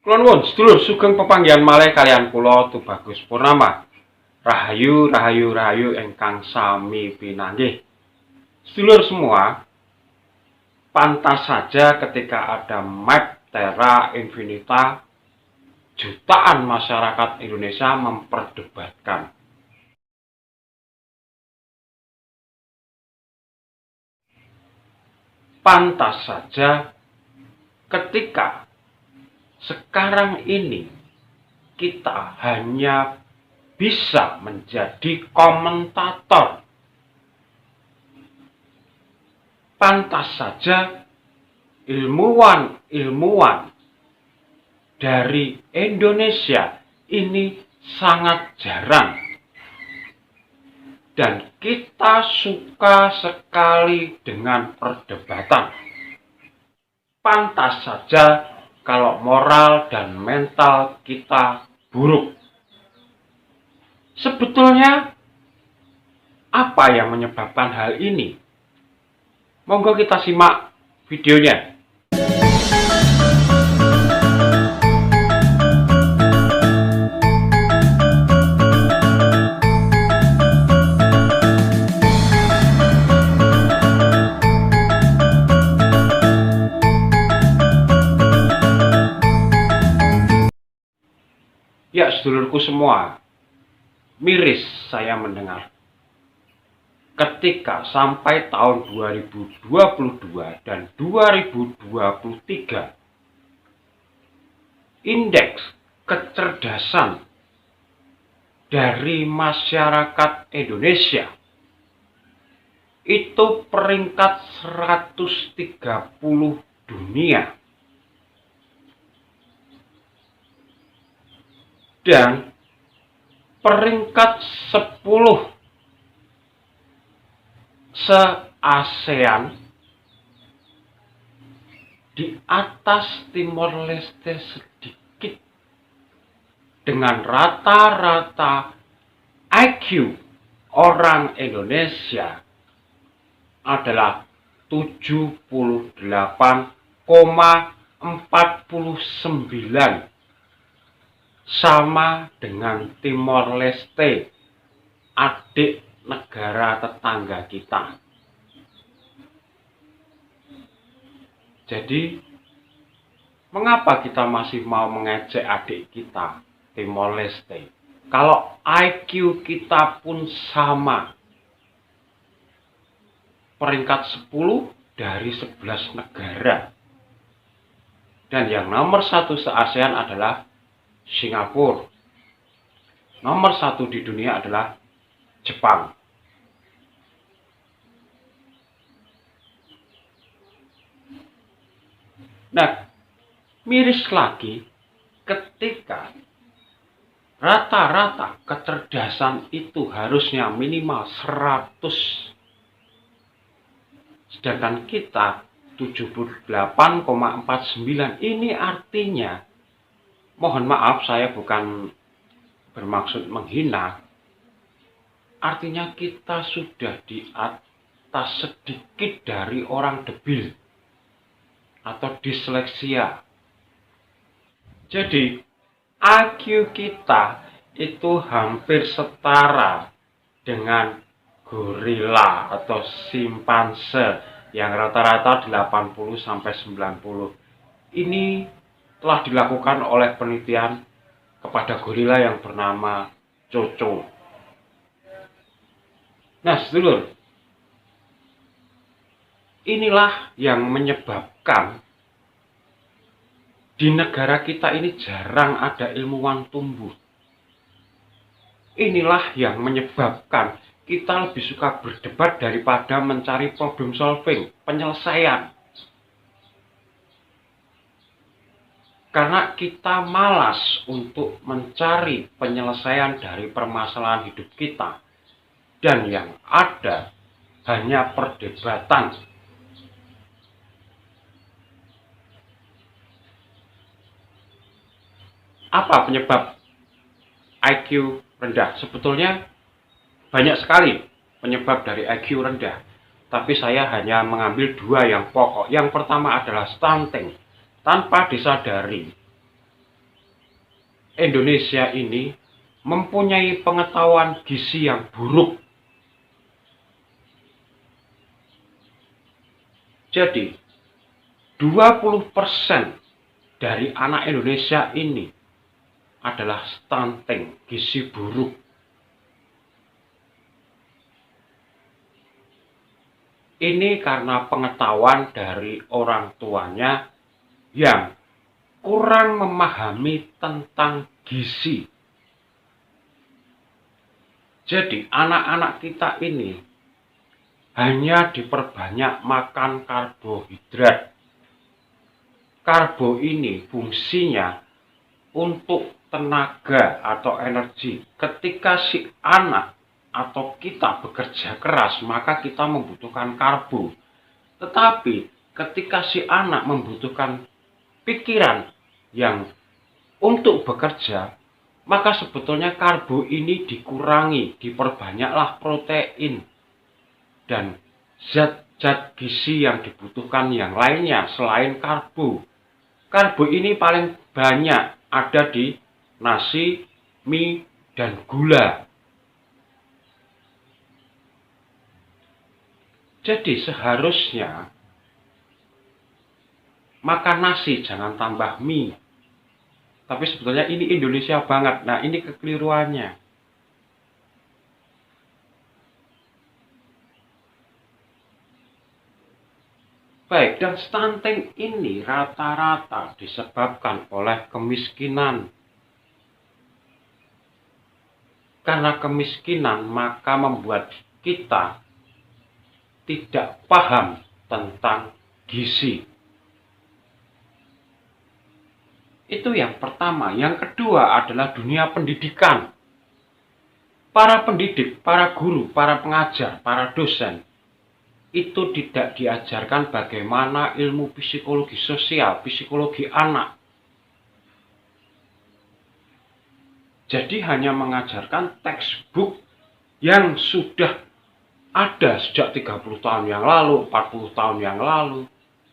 Kula nuwun sedulur sugeng pepanggihan malih kaliyan kula Tubagus Purnama. Rahayu, rahayu, rahayu ingkang sami pinanggih. Sedulur semua, pantas saja ketika ada map Terra Infinita, jutaan masyarakat Indonesia memperdebatkan. Pantas saja ketika sekarang ini kita hanya bisa menjadi komentator. Pantas saja ilmuwan-ilmuwan dari Indonesia ini sangat jarang. Dan kita suka sekali dengan perdebatan. Pantas saja kalau moral dan mental kita buruk. Sebetulnya apa yang menyebabkan hal ini? Monggo kita simak videonya. Ya, sedulurku semua, miris saya mendengar ketika sampai tahun 2022 dan 2023 indeks kecerdasan dari masyarakat Indonesia itu peringkat 130 dunia. Dan peringkat 10 se-ASEAN di atas Timor Leste sedikit, dengan rata-rata IQ orang Indonesia adalah 78,49, sama dengan Timor Leste, adik negara tetangga kita. Jadi, mengapa kita masih mau mengejek adik kita, Timor Leste? Kalau IQ kita pun sama, peringkat 10 dari 11 negara. Dan yang nomor 1 se-ASEAN adalah Singapura. Nomor 1 di dunia adalah Jepang. Nah, miris lagi ketika rata-rata kecerdasan itu harusnya minimal 100. Sedangkan kita 78,49. Ini artinya, mohon maaf saya bukan bermaksud menghina, artinya kita sudah di atas sedikit dari orang debil atau disleksia. Jadi IQ kita itu hampir setara dengan gorila atau simpanse yang rata-rata 80-90. Ini telah dilakukan oleh penelitian kepada gorila yang bernama Coco. Nah, sedulur, inilah yang menyebabkan di negara kita ini jarang ada ilmuwan tumbuh. Inilah yang menyebabkan kita lebih suka berdebat daripada mencari problem solving, penyelesaian. Karena kita malas untuk mencari penyelesaian dari permasalahan hidup kita. Dan yang ada hanya perdebatan. Apa penyebab IQ rendah? Sebetulnya banyak sekali penyebab dari IQ rendah. Tapi saya hanya mengambil 2 yang pokok. Yang pertama adalah stunting. Tanpa disadari, Indonesia ini mempunyai pengetahuan gizi yang buruk. Jadi, 20% dari anak Indonesia ini adalah stunting, gizi buruk. Ini karena pengetahuan dari orang tuanya yang kurang memahami tentang gizi. Jadi anak-anak kita ini hanya diperbanyak makan karbohidrat. Karbo ini fungsinya untuk tenaga atau energi. Ketika si anak atau kita bekerja keras, maka kita membutuhkan karbo. Tetapi ketika si anak membutuhkan pikiran yang untuk bekerja, maka sebetulnya karbo ini dikurangi, diperbanyaklah protein dan zat-zat gizi yang dibutuhkan yang lainnya selain karbo. Karbo ini paling banyak ada di nasi, mie, dan gula. Jadi seharusnya makan nasi, jangan tambah mie. Tapi sebetulnya ini Indonesia banget. Nah, ini kekeliruannya. Baik, dan stunting ini rata-rata disebabkan oleh kemiskinan. Karena kemiskinan, maka membuat kita tidak paham tentang gizi. Itu yang pertama. Yang kedua adalah dunia pendidikan. Para pendidik, para guru, para pengajar, para dosen itu tidak diajarkan bagaimana ilmu psikologi sosial, psikologi anak. Jadi hanya mengajarkan textbook yang sudah ada sejak 30 tahun yang lalu, 40 tahun yang lalu.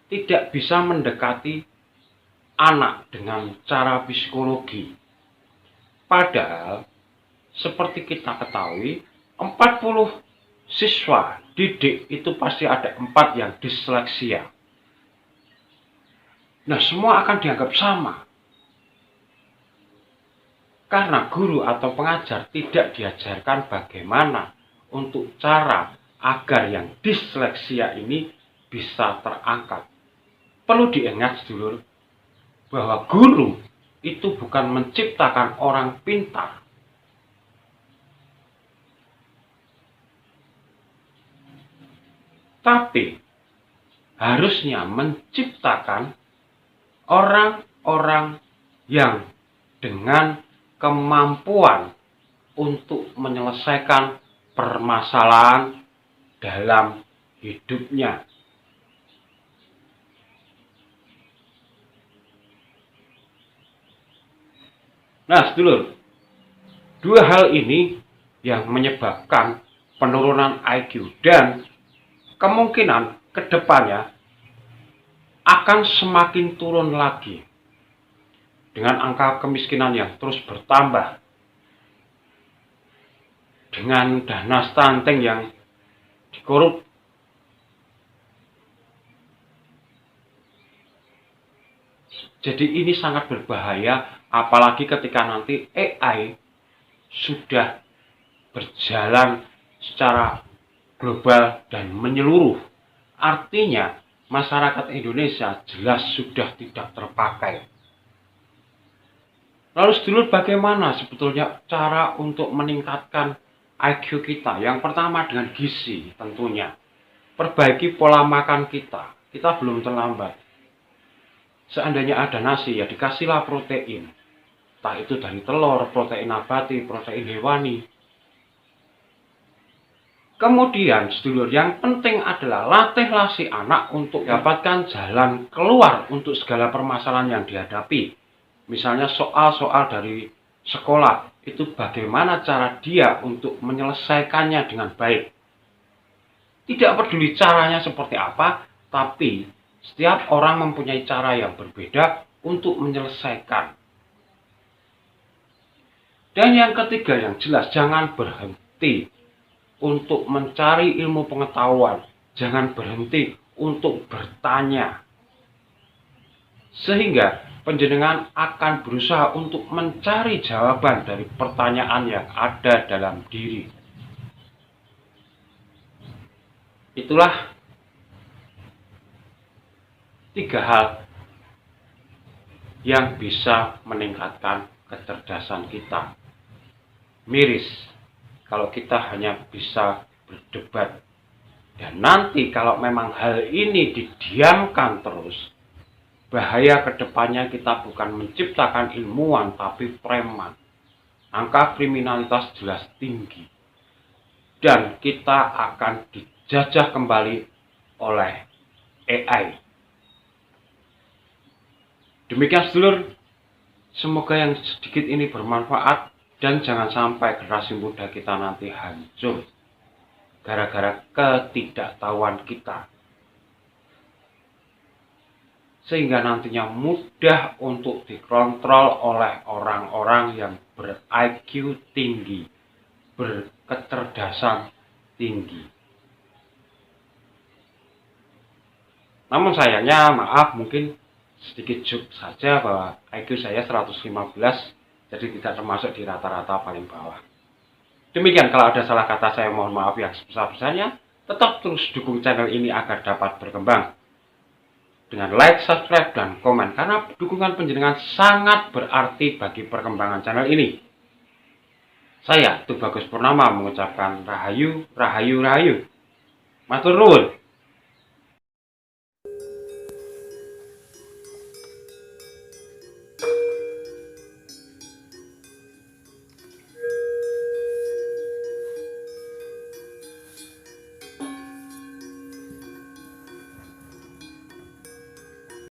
Tidak bisa mendekati anak dengan cara psikologi. Padahal seperti kita ketahui, 40 siswa didik itu pasti ada 4 yang disleksia. Nah, semua akan dianggap sama. Karena guru atau pengajar tidak diajarkan bagaimana untuk cara agar yang disleksia ini bisa terangkat. Perlu diingat sedulur, bahwa guru itu bukan menciptakan orang pintar. Tapi harusnya menciptakan orang-orang yang dengan kemampuan untuk menyelesaikan permasalahan dalam hidupnya. Nah, sedulur, dua hal ini yang menyebabkan penurunan IQ dan kemungkinan ke depannya akan semakin turun lagi dengan angka kemiskinan yang terus bertambah, dengan dana stunting yang dikorup. Jadi ini sangat berbahaya, apalagi ketika nanti AI sudah berjalan secara global dan menyeluruh. Artinya masyarakat Indonesia jelas sudah tidak terpakai. Lalu sedulur, bagaimana sebetulnya cara untuk meningkatkan IQ kita? Yang pertama dengan gizi tentunya. Perbaiki pola makan kita. Kita belum terlambat. Seandainya ada nasi, ya dikasihlah protein. Entah itu dari telur, protein nabati, protein hewani. Kemudian sedulur, yang penting adalah latihlah si anak untuk dapatkan jalan keluar untuk segala permasalahan yang dihadapi. Misalnya soal-soal dari sekolah, itu bagaimana cara dia untuk menyelesaikannya dengan baik. Tidak peduli caranya seperti apa, tapi setiap orang mempunyai cara yang berbeda untuk menyelesaikan. Dan yang ketiga yang jelas, jangan berhenti untuk mencari ilmu pengetahuan. Jangan berhenti untuk bertanya. Sehingga panjenengan akan berusaha untuk mencari jawaban dari pertanyaan yang ada dalam diri. Itulah 3 hal yang bisa meningkatkan kecerdasan kita. Miris kalau kita hanya bisa berdebat. Dan nanti kalau memang hal ini didiamkan terus, bahaya kedepannya kita bukan menciptakan ilmuwan tapi preman. Angka kriminalitas jelas tinggi. Dan kita akan dijajah kembali oleh AI. Demikian sedulur, semoga yang sedikit ini bermanfaat dan jangan sampai generasi muda kita nanti hancur gara-gara ketidaktahuan kita. Sehingga nantinya mudah untuk dikontrol oleh orang-orang yang ber-IQ tinggi, berkecerdasan tinggi. Namun sayangnya, maaf, mungkin sedikit joke saja bahwa IQ saya 115, jadi tidak termasuk di rata-rata paling bawah. Demikian, kalau ada salah kata saya mohon maaf yang sebesar-besarnya. Tetap terus dukung channel ini agar dapat berkembang dengan like, subscribe, dan komen, karena dukungan panjenengan sangat berarti bagi perkembangan channel ini. Saya, Tubagus Purnama, mengucapkan rahayu, rahayu, rahayu. Matur nuwun.